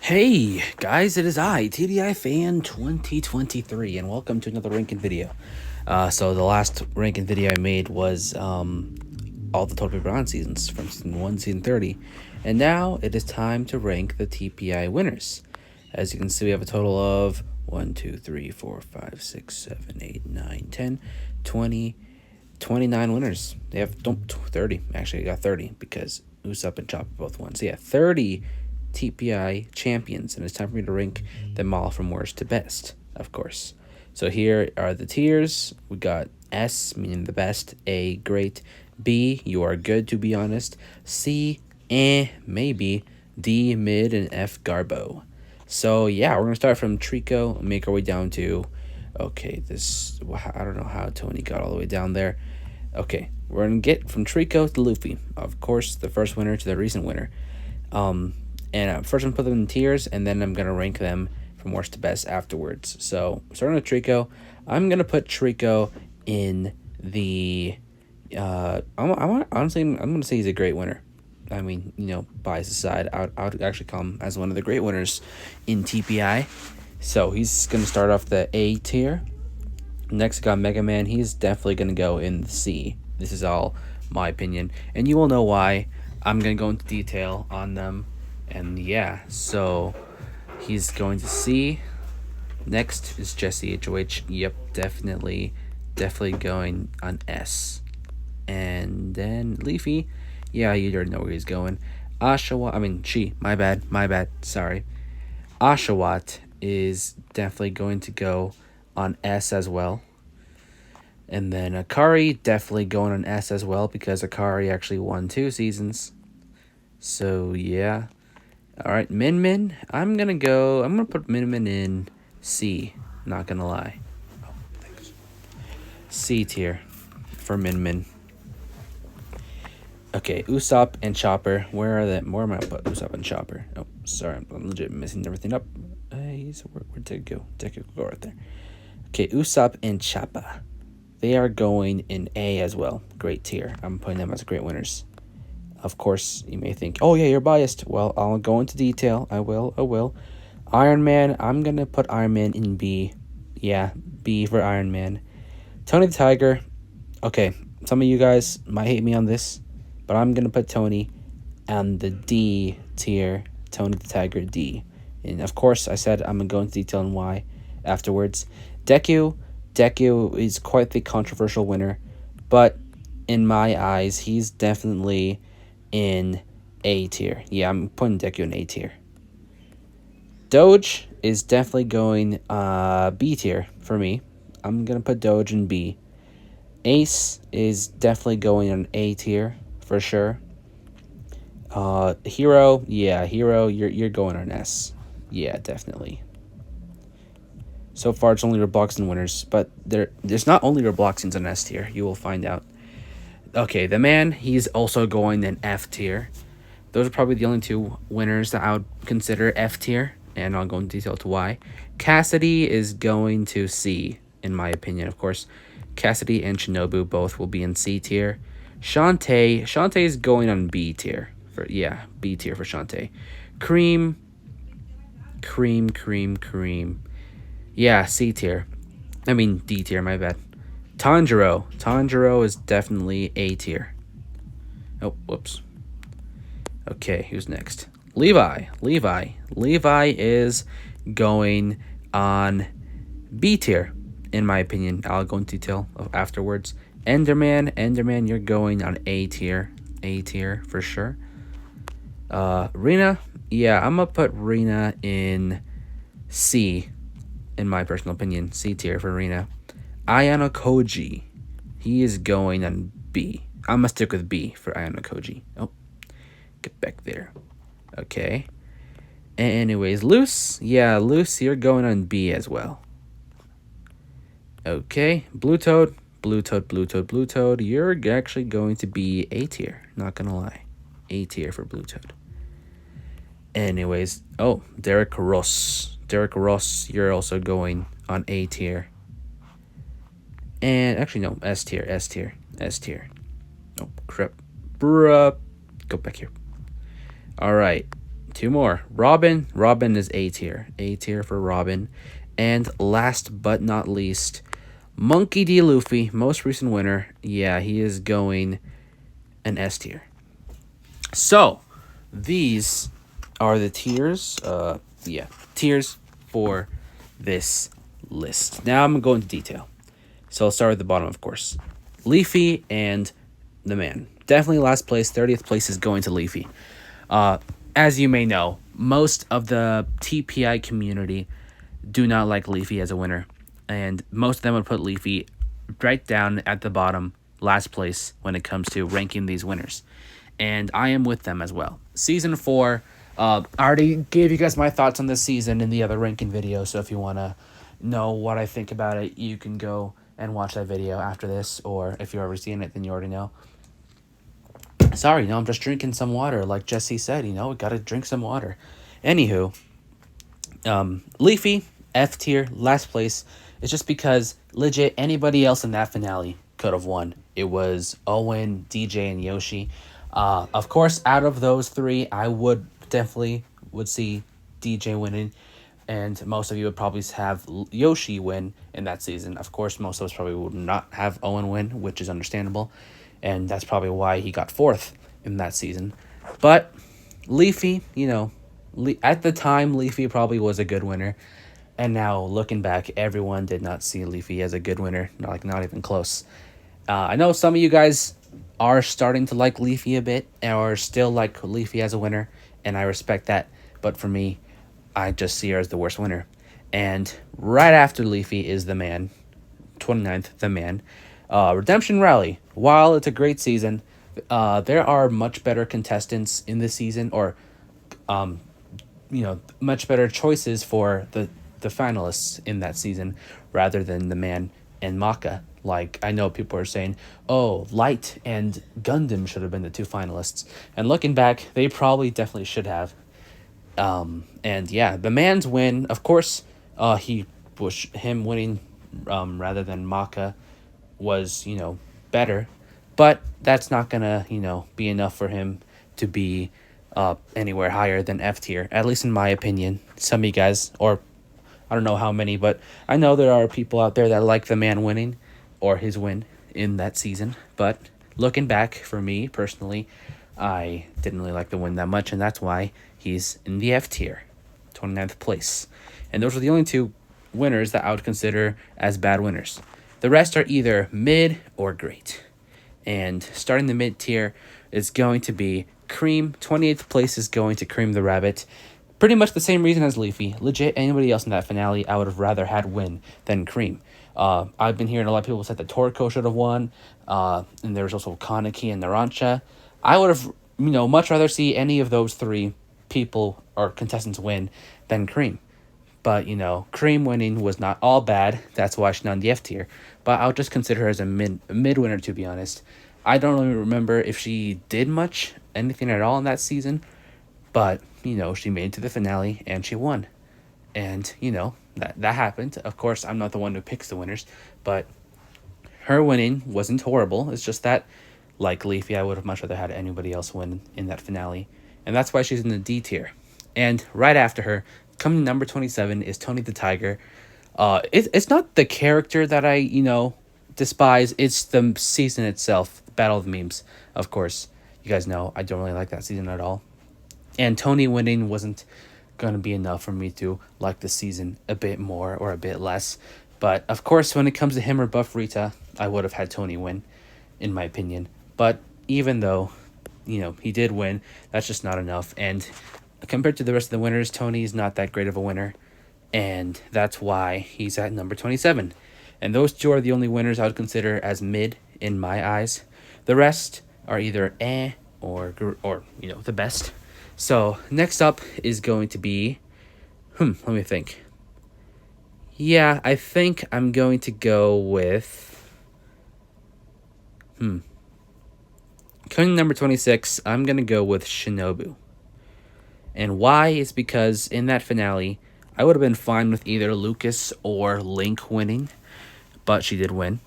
Hey guys, it is I, TDI Fan 2023, and welcome to another ranking video. So the last ranking video I made was all the Total Bronze seasons from season 1 to season 30, and now it is time to rank the TPI winners. As you can see, we have a total of 1, 2, 3, 4, 5, 6, 7, 8, 9, 10, 20, 29 winners. They have 30. Actually, I got 30 because Usopp and Chopper both won. So yeah, 30 TPI champions, and it's time for me to rank them all from worst to best, of course. So here are the tiers. We got S, meaning the best, A, great, B, you are good to be honest, C, maybe, D, mid, and F, Garbo. So yeah, we're gonna start from Trico and make our way down to, okay, this, I don't know how Tony got all the way down there. Okay, we're gonna get from Trico to Luffy, of course, the first winner to the recent winner. And first I'm gonna put them in tiers, and then I'm gonna rank them from worst to best afterwards. So starting with Trico, I'm gonna put Trico in the. Honestly, I'm gonna say he's a great winner. I mean, bias aside, I would actually call him as one of the great winners in TPI. So he's gonna start off the A tier. Next, I got Mega Man. He's definitely gonna go in the C. This is all my opinion, and you will know why. I'm gonna go into detail on them. And yeah, so he's going to C. Next is Jesse HOH. Yep, definitely going on S. And then Leafy. Yeah, you already know where he's going. My bad, sorry. Oshawott is definitely going to go on S as well. And then Akari definitely going on S as well because Akari actually won 2 seasons. So yeah. Alright, Min Min. I'm gonna put Min Min in C. Not gonna lie. Oh, thanks. C tier for Min Min. Okay, Usopp and Chopper. Where are they? Where am I gonna put Usopp and Chopper? Oh, sorry, I'm legit messing everything up. Where'd Deku go right there? Okay, Usopp and Chopper. They are going in A as well. Great tier. I'm putting them as great winners. Of course, you may think, oh yeah, you're biased. Well, I'll go into detail. I will. Iron Man, I'm going to put Iron Man in B. Yeah, B for Iron Man. Tony the Tiger, okay, some of you guys might hate me on this, but I'm going to put Tony on the D tier. Tony the Tiger, D. And of course, I said I'm going to go into detail on why afterwards. Deku is quite the controversial winner, but in my eyes, he's definitely in A tier. Yeah, I'm putting Deku in A tier. Doge is definitely going B tier for me. I'm going to put Doge in B. Ace is definitely going on A tier for sure. Hero, you're going on S. Yeah, definitely. So far, it's only Robloxian winners, but there's not only Robloxians on S tier. You will find out. Okay, the man, he's also going in F tier. Those are probably the only 2 winners that I would consider F tier, and I'll go into detail to why. Cassidy is going to C, in my opinion, of course. Cassidy and Shinobu both will be in C tier. Shantae is going on B tier. B tier for Shantae. Cream. Yeah, C tier. I mean D tier, my bad. Tanjiro is definitely A tier. Oh, whoops. Okay, who's next? Levi is going on B tier, in my opinion. I'll go into detail afterwards. Enderman, you're going on A tier for sure. Rina, yeah, I'm gonna put Rina in C, in my personal opinion. C tier for Rina. Ayano Koji, he is going on B. I'm gonna stick with B for Ayano Koji. Oh, get back there. Okay. Anyways, Luce, you're going on B as well. Okay, Blue Toad, you're actually going to be A tier. Not gonna lie, A tier for Blue Toad. Anyways, Derek Ross, you're also going on A tier. And actually, no, S tier. Oh, crap. Bruh. Go back here. All right. two more. Robin. Robin is A tier. A tier for Robin. And last but not least, Monkey D. Luffy, most recent winner. Yeah, he is going an S tier. So, these are the tiers. Tiers for this list. Now I'm going to go into detail. So I'll start at the bottom, of course. Leafy and the man. Definitely last place. 30th place is going to Leafy. As you may know, most of the TPI community do not like Leafy as a winner. And most of them would put Leafy right down at the bottom, last place, when it comes to ranking these winners. And I am with them as well. Season 4, I already gave you guys my thoughts on this season in the other ranking video. So if you want to know what I think about it, you can go and watch that video after this. Or if you've already seen it, then you already know. Sorry, I'm just drinking some water. Like Jesse said, we got to drink some water. Anywho, Leafy, F tier, last place. It's just because legit anybody else in that finale could have won. It was Owen, DJ, and Yoshi. Of course, out of those three, I would see DJ winning, and most of you would probably have Yoshi win in that season. Of course, most of us probably would not have Owen win, which is understandable, and that's probably why he got 4th in that season. But Leafy, at the time, Leafy probably was a good winner. And now, looking back, everyone did not see Leafy as a good winner. Not even close. I know some of you guys are starting to like Leafy a bit, or still like Leafy as a winner, and I respect that. But for me, I just see her as the worst winner. And right after Leafy is the man, 29th, the man. Redemption Rally. While it's a great season, there are much better contestants in this season, or much better choices for the finalists in that season rather than the man and Maka. Like, I know people are saying, oh, Light and Gundam should have been the 2 finalists. And looking back, they probably definitely should have. And yeah, the man's win, of course, him winning rather than Maka was, better. But that's not gonna, be enough for him to be anywhere higher than F tier, at least in my opinion. Some of you guys, or I don't know how many, but I know there are people out there that like the man winning or his win in that season. But looking back, for me personally, I didn't really like the win that much, and that's why he's in the F tier, 29th place. And those are the only 2 winners that I would consider as bad winners. The rest are either mid or great. And starting the mid tier is going to be Cream. 28th place is going to Cream the Rabbit. Pretty much the same reason as Leafy. Legit, anybody else in that finale, I would have rather had win than Cream. I've been hearing a lot of people say that Toriko should have won. And there was also Kaneki and Narancia. I would have, much rather see any of those 3 people or contestants win than Cream. But, Cream winning was not all bad. That's why she's not in the F tier. But I'll just consider her as a mid winner, to be honest. I don't really remember if she did anything at all in that season. But, she made it to the finale and she won. And, that happened. Of course, I'm not the one who picks the winners. But her winning wasn't horrible. It's just that, like Leafy, I would have much rather had anybody else win in that finale. And that's why she's in the D tier. And right after her, coming number 27, is Tony the Tiger. It's not the character that I, despise. It's the season itself. Battle of the Memes, of course. You guys know I don't really like that season at all. And Tony winning wasn't going to be enough for me to like the season a bit more or a bit less. But, of course, when it comes to him or Buff Rita, I would have had Tony win, in my opinion. But even though, he did win, that's just not enough. And compared to the rest of the winners, Tony's not that great of a winner. And that's why he's at number 27. And those 2 are the only winners I would consider as mid in my eyes. The rest are either or the best. So next up is going to be, let me think. Yeah, I think I'm going to go with, coming number 26, I'm going to go with Shinobu. And why is because in that finale, I would have been fine with either Lucas or Link winning, but she did win,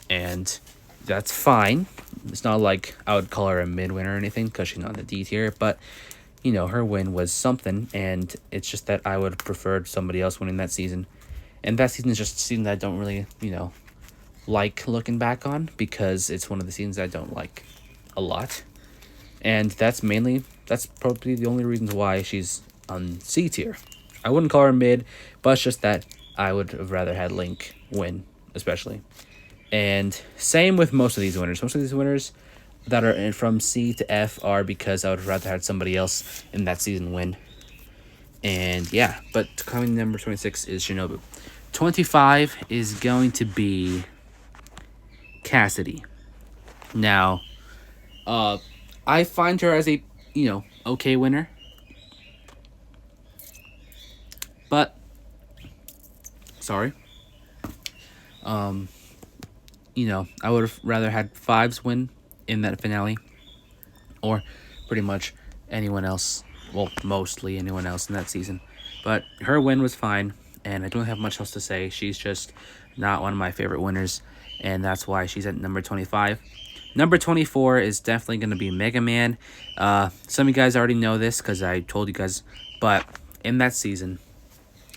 and that's fine. It's not like I would call her a mid-winner or anything, because she's not in the D tier, but her win was something, and it's just that I would have preferred somebody else winning that season. And that season is just a season that I don't really, like looking back on, because it's one of the seasons I don't like a lot. And that's probably the only reasons why she's on C tier. I wouldn't call her mid, but it's just that I would have rather had Link win, especially. And same with most of these winners. Most of these winners that are from C to F are because I would have rather had somebody else in that season win. And yeah, but coming number 26 is Shinobu. 25 is going to be Cassidy. Now, I find her as a, okay winner. But, sorry. I would have rather had Fives win in that finale. Or pretty much anyone else. Well, mostly anyone else in that season. But her win was fine, and I don't have much else to say. She's just not one of my favorite winners, and that's why she's at number 25. Number 24 is definitely going to be Mega Man. Some of you guys already know this because I told you guys, but in that season,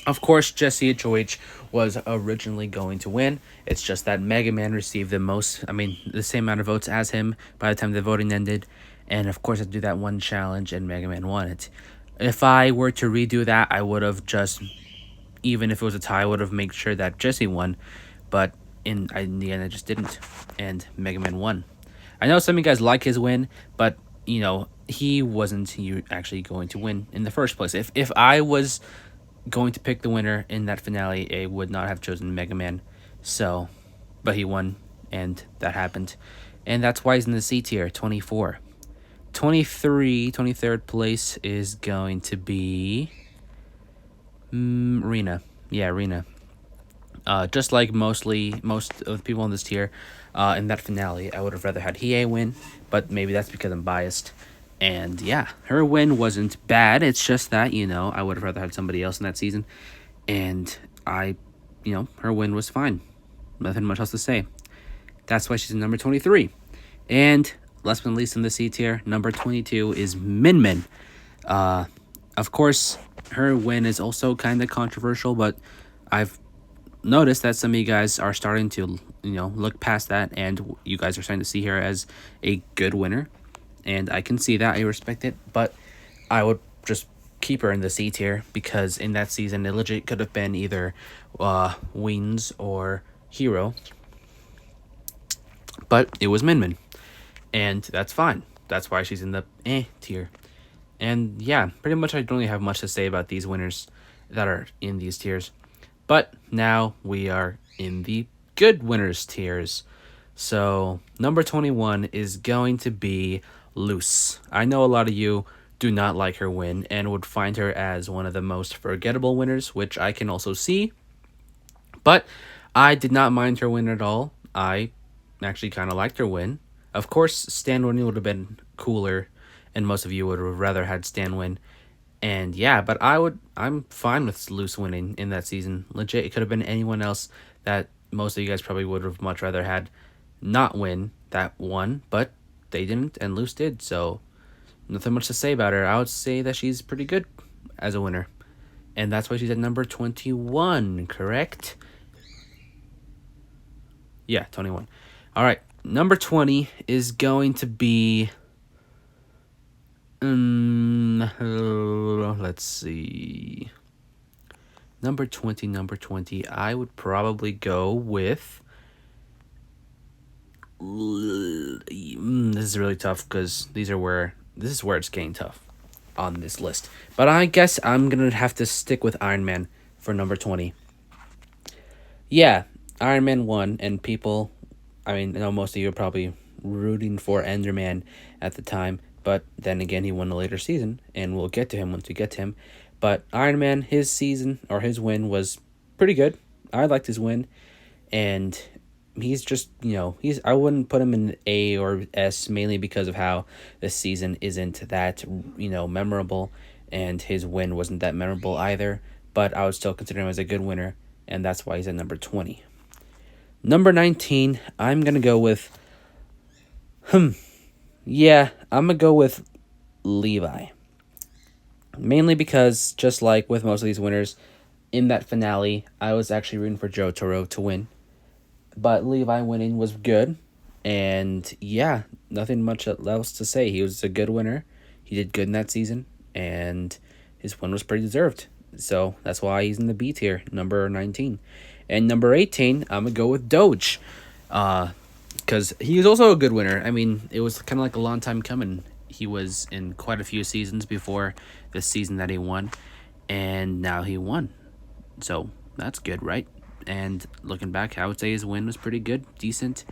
of course, Jesse HOH was originally going to win. It's just that Mega Man received the same amount of votes as him by the time the voting ended. And of course, I do that one challenge, and Mega Man won it. If I were to redo that, I would have just, even if it was a tie, I would have made sure that Jesse won. But in the end, I just didn't, and Mega Man won. I know some of you guys like his win, but he wasn't actually going to win in the first place. If I was going to pick the winner in that finale, I would not have chosen Mega Man. So, but he won, and that happened. And that's why he's in the C tier, 24. 23rd place is going to be Rina. Yeah, Rina. Just like most of the people in this tier, in that finale, I would have rather had Hiei win, but maybe that's because I'm biased. And yeah, her win wasn't bad. It's just that, I would have rather had somebody else in that season. And her win was fine. Nothing much else to say. That's why she's in number 23. And last but not least in the C tier, number 22 is Min Min. Of course, her win is also kind of controversial, but I've noticed that some of you guys are starting to, look past that, and you guys are starting to see her as a good winner. And I can see that. I respect it. But I would just keep her in the C tier, because in that season, it legit could have been either Wings or Hero. But it was Min Min. And that's fine. That's why she's in the tier. And yeah, pretty much I don't really have much to say about these winners that are in these tiers. But now we are in the good winners tiers. So number 21 is going to be Luz. I know a lot of you do not like her win and would find her as one of the most forgettable winners, which I can also see. But I did not mind her win at all. I actually kind of liked her win. Of course, Stan winning would have been cooler, and most of you would have rather had Stan win. And yeah, but I'm fine with Luz winning in that season. Legit, it could have been anyone else that most of you guys probably would have much rather had not win that one, but they didn't, and Luz did, so nothing much to say about her. I would say that she's pretty good as a winner. And that's why she's at number 21, correct? Yeah, 21. All right, number 20 is going to be... let's see. Number 20, I would probably go with... This is really tough, because this is where it's getting tough on this list. But I guess I'm going to have to stick with Iron Man for number 20. Yeah, Iron Man won, and people... I know most of you are probably rooting for Enderman at the time, but then again, he won a later season, and we'll get to him once we get to him. But Iron Man, his season, or his win, was pretty good. I liked his win, and he's just, I wouldn't put him in A or S, mainly because of how this season isn't that, memorable, and his win wasn't that memorable either, but I would still consider him as a good winner, and that's why he's at number 20. Number 19, I'm going to go with, I'm going to go with Levi. Mainly because, just like with most of these winners, in that finale, I was actually rooting for Jotaro to win. But Levi winning was good. And yeah, nothing much else to say. He was a good winner. He did good in that season. And his win was pretty deserved. So that's why he's in the B tier, number 19. And number 18, I'm going to go with Doge. Because he was also a good winner. I mean, it was kind of like a long time coming. He was in quite a few seasons before the season that he won. And now he won. So that's good, right? And looking back, I would say his win was pretty good, decent.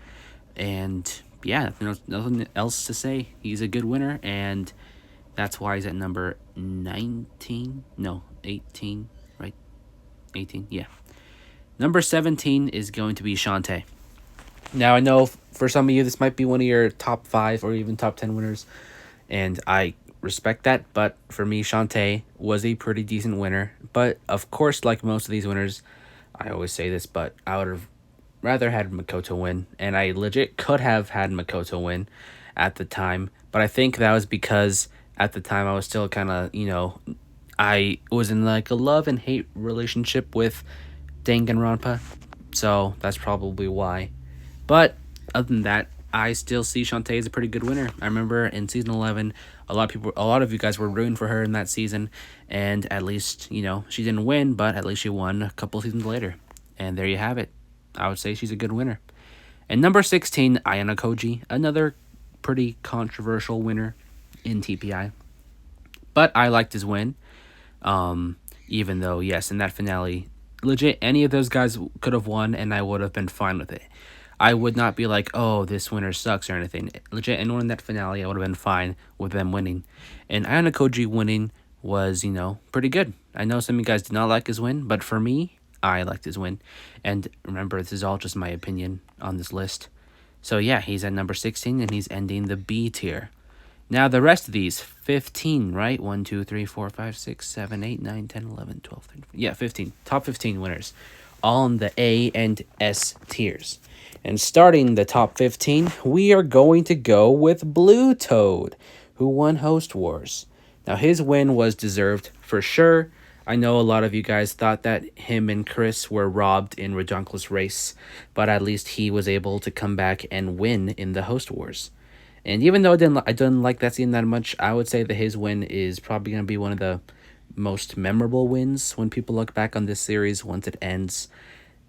And yeah, nothing else to say. He's a good winner, and that's why he's at number 19. No, 18, right? 18, yeah. Number 17 is going to be Shantae. Now, I know for some of you, this might be one of your top 5 or even top 10 winners, and I respect that. But for me, Shantae was a pretty decent winner. But of course, like most of these winners, I always say this, but I would have rather had Makoto win, and I legit could have had Makoto win at the time. But I think that was because at the time I was still kind of, I was in like a love and hate relationship with Danganronpa, so that's probably why. But other than that, I still see Shantae as a pretty good winner. I remember in season 11, a lot of you guys were rooting for her in that season, and at least, she didn't win, but at least she won a couple seasons later. And there you have it. I would say she's a good winner. And number 16, Ayano Koji, another pretty controversial winner in TPI. But I liked his win. Even though, yes, in that finale, legit, any of those guys could have won, and I would have been fine with it. I would not be like, oh, this winner sucks or anything. Legit, anyone in that finale, I would have been fine with them winning. And Ayano Koji winning was, pretty good. I know some of you guys did not like his win, but for me, I liked his win. And remember, this is all just my opinion on this list. So yeah, he's at number 16, and he's ending the B tier. Now, the rest of these, 15, right? 1, 2, 3, 4, 5, 6, 7, 8, 9, 10, 11, 12, 13, 14. Yeah, 15. Top 15 winners. All in the A and S tiers. And starting the top 15, we are going to go with Blue Toad, who won Host Wars. Now, his win was deserved for sure. I know a lot of you guys thought that him and Chris were robbed in Redonkulous Race, but at least he was able to come back and win in the Host Wars. And even though I didn't like that scene that much, I would say that his win is probably going to be one of the most memorable wins when people look back on this series once it ends.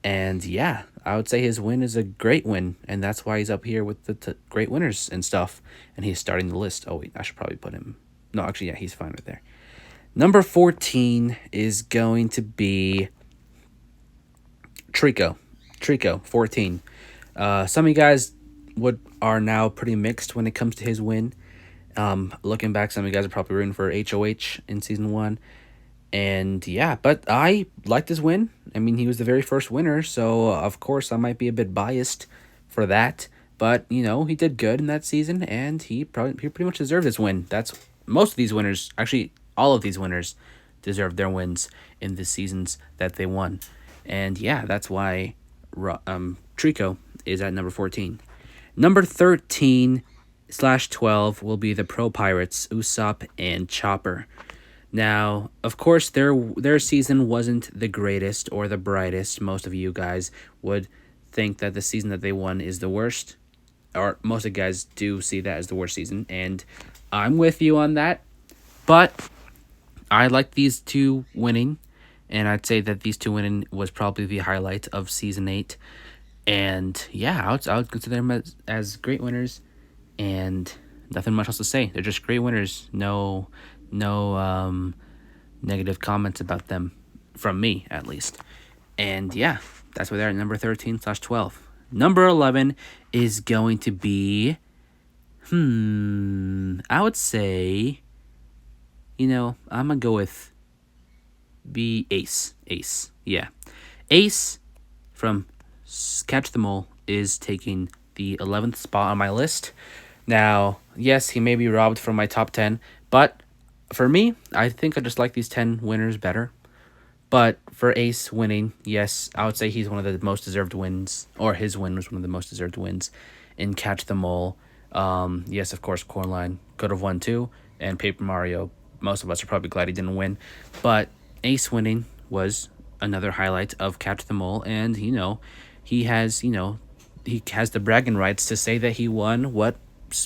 And yeah, I would say his win is a great win, and that's why he's up here with the great winners and stuff. And he's starting the list. Oh wait, I should probably put him. No, actually, yeah, he's fine right there. Number 14 is going to be Trico. Trico, 14. Some of you guys are now pretty mixed when it comes to his win. Looking back, some of you guys are probably rooting for HOH in season 1. And yeah, but I liked his win. I mean, he was the very first winner, so of course I might be a bit biased for that. But, he did good in that season, and he pretty much deserved his win. That's most of these winners, actually all of these winners, deserved their wins in the seasons that they won. And yeah, that's why Trico is at number 14. Number 13/12 will be the Pro Pirates, Usopp and Chopper. Now, of course, their season wasn't the greatest or the brightest. Most of you guys would think that the season that they won is the worst. Or most of you guys do see that as the worst season. And I'm with you on that. But I like these two winning. And I'd say that these two winning was probably the highlight of Season 8. And yeah, I would consider them as great winners. And nothing much else to say. They're just great winners. No negative comments about them from me, at least. And yeah, that's where they're at number 13/12. Number 11 is going to be, I would say, I'm going to go with Ace. Ace, yeah. Ace from Catch the Mole is taking the 11th spot on my list. Now, yes, he may be robbed from my top 10, but for me, I think I just like these 10 winners better. But for Ace winning, yes, I would say he's one of the most deserved wins, or his win was one of the most deserved wins in Catch the Mole. Yes, of course, Coraline could have won too, and Paper Mario most of us are probably glad he didn't win. But Ace winning was another highlight of Capture the Mole, and he has he has the bragging rights to say that he won what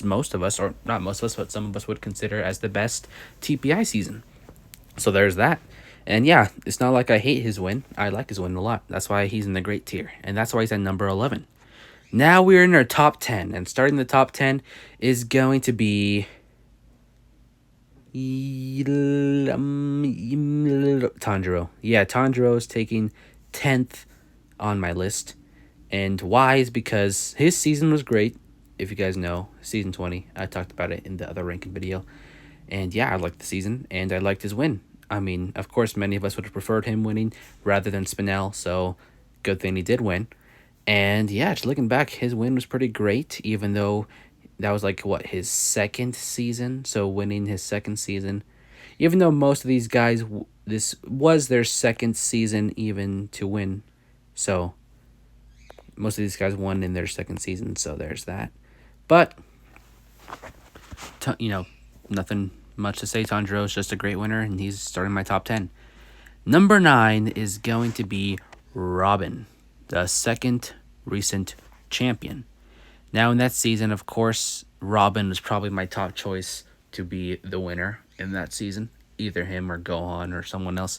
most of us, or not most of us, but some of us would consider as the best TPI season. So there's that. And yeah, it's not like I hate his win. I like his win a lot. That's why he's in the great tier. And that's why he's at number 11. Now we're in our top 10. And starting the top 10 is going to be Tanjiro. Yeah, Tanjiro is taking 10th on my list. And why is because his season was great. If you guys know, season 20. I talked about it in the other ranking video. And yeah, I liked the season, and I liked his win. I mean, of course, many of us would have preferred him winning rather than Spinel, so good thing he did win. And yeah, just looking back, his win was pretty great, even though that was like, what, his second season? So winning his second season. Even though most of these guys, this was their second season even to win. So most of these guys won in their second season, so there's that. But, nothing much to say. Tanjiro is just a great winner, and he's starting my top 10. Number 9 is going to be Robin, the second recent champion. Now, in that season, of course, Robin was probably my top choice to be the winner in that season. Either him or Gohan or someone else.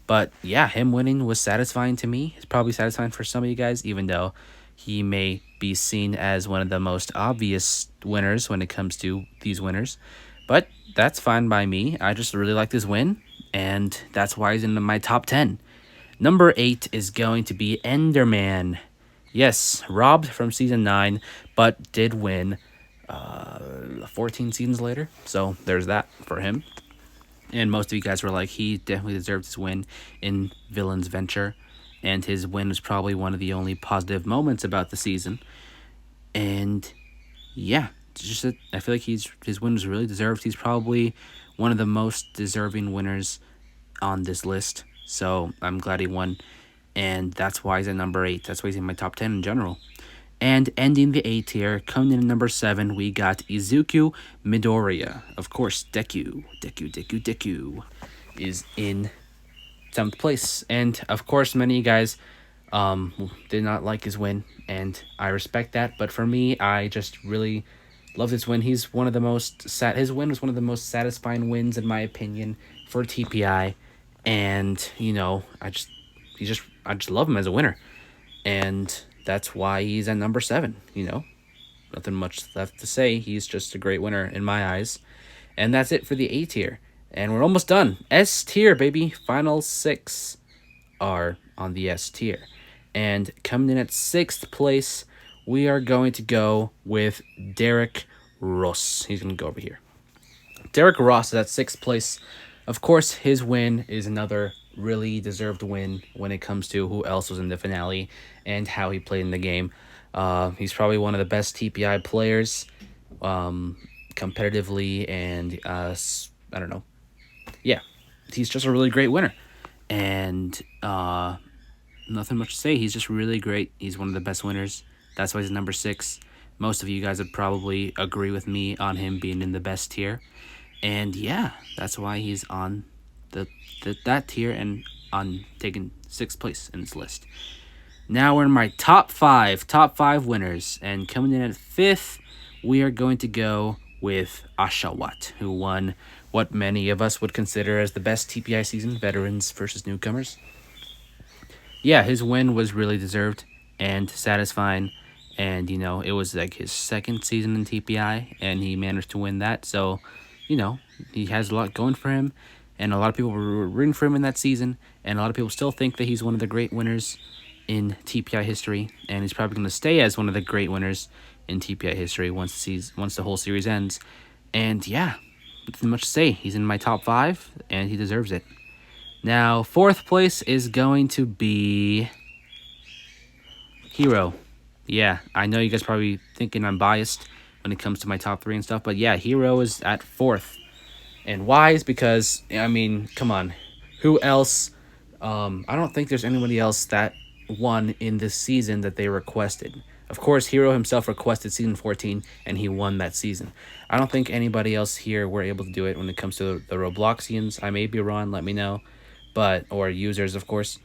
But yeah, him winning was satisfying to me. It's probably satisfying for some of you guys, even though he may be seen as one of the most obvious winners when it comes to these winners. But that's fine by me. I just really like this win, and that's why he's in my top 10. Number 8 is going to be Enderman. Yes, robbed from season 9, but did win 14 seasons later. So there's that for him. And most of you guys were like, he definitely deserved his win in Villain's Venture. And his win was probably one of the only positive moments about the season. And yeah, I feel like his win was really deserved. He's probably one of the most deserving winners on this list. So I'm glad he won. And that's why he's at number 8. That's why he's in my top 10 in general. And ending the A tier, coming in at number 7, we got Izuku Midoriya. Of course, Deku is in 7th place. And of course, many of you guys did not like his win, and I respect that. But for me, I just really love this win. He's one of the most his win was one of the most satisfying wins in my opinion for TPI, and I just love him as a winner, and that's why he's at number 7. Nothing much left to say. He's just a great winner in my eyes, and that's it for the A tier. And we're almost done. S tier, baby. Final 6 are on the S tier. And coming in at 6th place, we are going to go with Derek Ross. He's going to go over here. Derek Ross is at 6th place. Of course, his win is another really deserved win when it comes to who else was in the finale and how he played in the game. He's probably one of the best TPI players competitively, and I don't know. Yeah, he's just a really great winner. And nothing much to say. He's just really great. He's one of the best winners. That's why he's number 6. Most of you guys would probably agree with me on him being in the best tier. And yeah, that's why he's on that tier and on taking 6th place in this list. Now we're in my top 5 winners. And coming in at 5th, we are going to go with Oshawott, who won what many of us would consider as the best TPI season, veterans versus newcomers. Yeah, his win was really deserved and satisfying, and it was like his second season in TPI, and he managed to win that. So he has a lot going for him, and a lot of people were rooting for him in that season, and a lot of people still think that he's one of the great winners in TPI history, and he's probably going to stay as one of the great winners in TPI history once the whole series ends. And yeah, nothing much to say. He's in my top 5, and he deserves it. Now, 4th place is going to be Hero. Yeah, I know you guys probably thinking I'm biased when it comes to my top 3 and stuff, but yeah, Hero is at 4th. And why is because, I mean, come on. Who else? I don't think there's anybody else that won in this season that they requested. Of course, Hero himself requested season 14, and he won that season. I don't think anybody else here were able to do it when it comes to the Robloxians. I may be wrong, let me know. Or users, of course.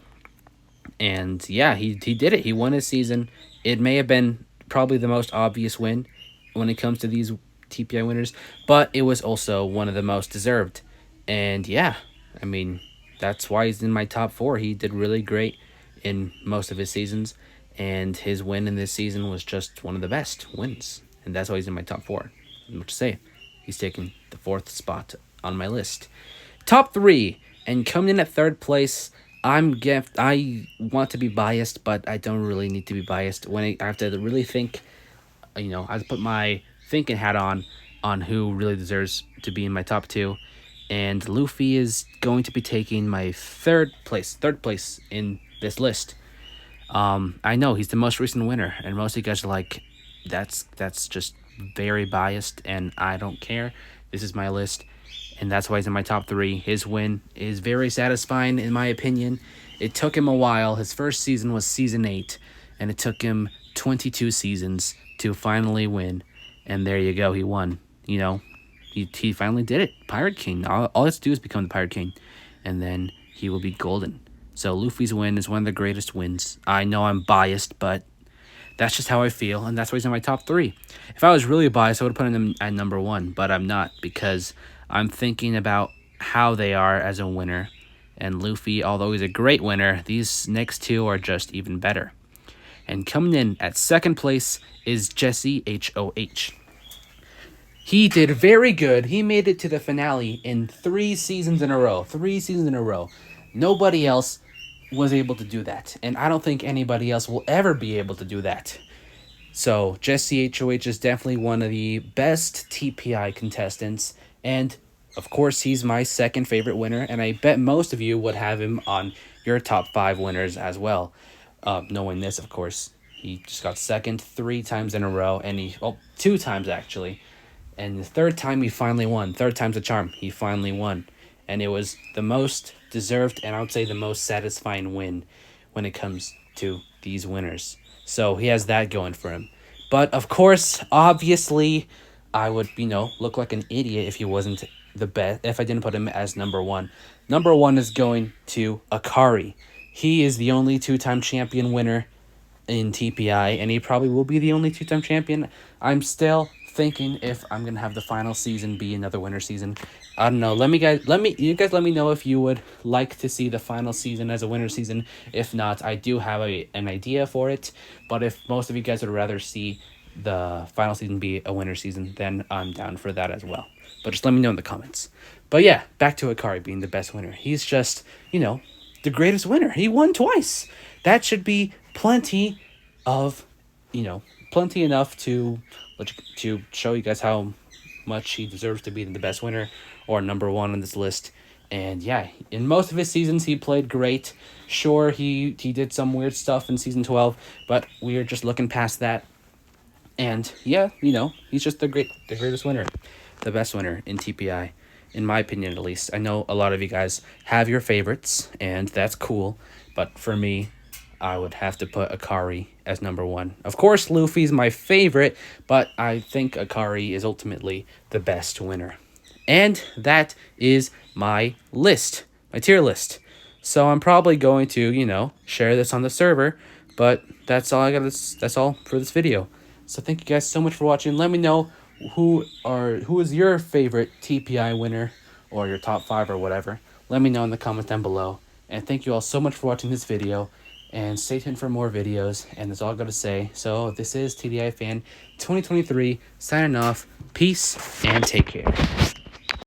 And yeah, he did it. He won his season. It may have been probably the most obvious win when it comes to these TPI winners, but it was also one of the most deserved. And yeah, I mean, that's why he's in my top 4. He did really great in most of his seasons, and his win in this season was just one of the best wins. And that's why he's in my top 4. What to say? He's taking the 4th spot on my list. Top 3, and coming in at 3rd place, I want to be biased, but I don't really need to be biased. When I have to really think, I have to put my thinking hat on who really deserves to be in my top 2. And Luffy is going to be taking my third place in this list. I know he's the most recent winner, and most of you guys are like, that's just very biased, and I don't care. This is my list, and that's why he's in my top 3. His win is very satisfying, in my opinion. It took him a while. His first season was Season 8, and it took him 22 seasons to finally win. And there you go, he won. He finally did it. Pirate King. All he has to do is become the Pirate King, and then he will be golden. So Luffy's win is one of the greatest wins. I know I'm biased, but that's just how I feel, and that's why he's in my top 3. If I was really biased, I would have put him at number 1, but I'm not, because I'm thinking about how they are as a winner. And Luffy, although he's a great winner, these next 2 are just even better. And coming in at 2nd place is Jesse HOH. He did very good. He made it to the finale in 3 seasons in a row. 3 seasons in a row. Nobody else was able to do that. And I don't think anybody else will ever be able to do that. So Jesse HOH is definitely one of the best TPI contestants. And of course, he's my 2nd favorite winner. And I bet most of you would have him on your top 5 winners as well. Knowing this, of course. He just got 2nd 3 times in a row. And 2 times actually. And the 3rd time he finally won. 3rd time's a charm. He finally won. And it was the most deserved, and I would say the most satisfying win when it comes to these winners. So he has that going for him. But of course, obviously, I would, look like an idiot if he wasn't the best, if I didn't put him as number 1. Number 1 is going to Akari. He is the only 2-time champion winner in TPI, and he probably will be the only 2-time champion. I'm still thinking if I'm gonna have the final season be another winter season. I don't know. You guys let me know if you would like to see the final season as a winter season. If not, I do have an idea for it. But if most of you guys would rather see the final season be a winter season, then I'm down for that as well. But just let me know in the comments. But yeah, back to Akari being the best winner. He's just, the greatest winner. He won twice. That should be plenty enough to show you guys how much he deserves to be the best winner or number 1 on this list. And yeah, in most of his seasons he played great. Sure, he did some weird stuff in season 12, but we're just looking past that. And yeah, he's just the greatest winner, the best winner in TPI, in my opinion at least. I know a lot of you guys have your favorites, and that's cool, but for me, I would have to put Akari as number 1. Of course, Luffy's my favorite, but I think Akari is ultimately the best winner. And that is my list, my tier list. So I'm probably going to, share this on the server, but that's all that's all for this video. So thank you guys so much for watching. Let me know who is your favorite TPI winner or your top 5 or whatever. Let me know in the comments down below. And thank you all so much for watching this video. And stay tuned for more videos, and that's all I got to say. So this is TDI Fan 2023 signing off. Peace and take care.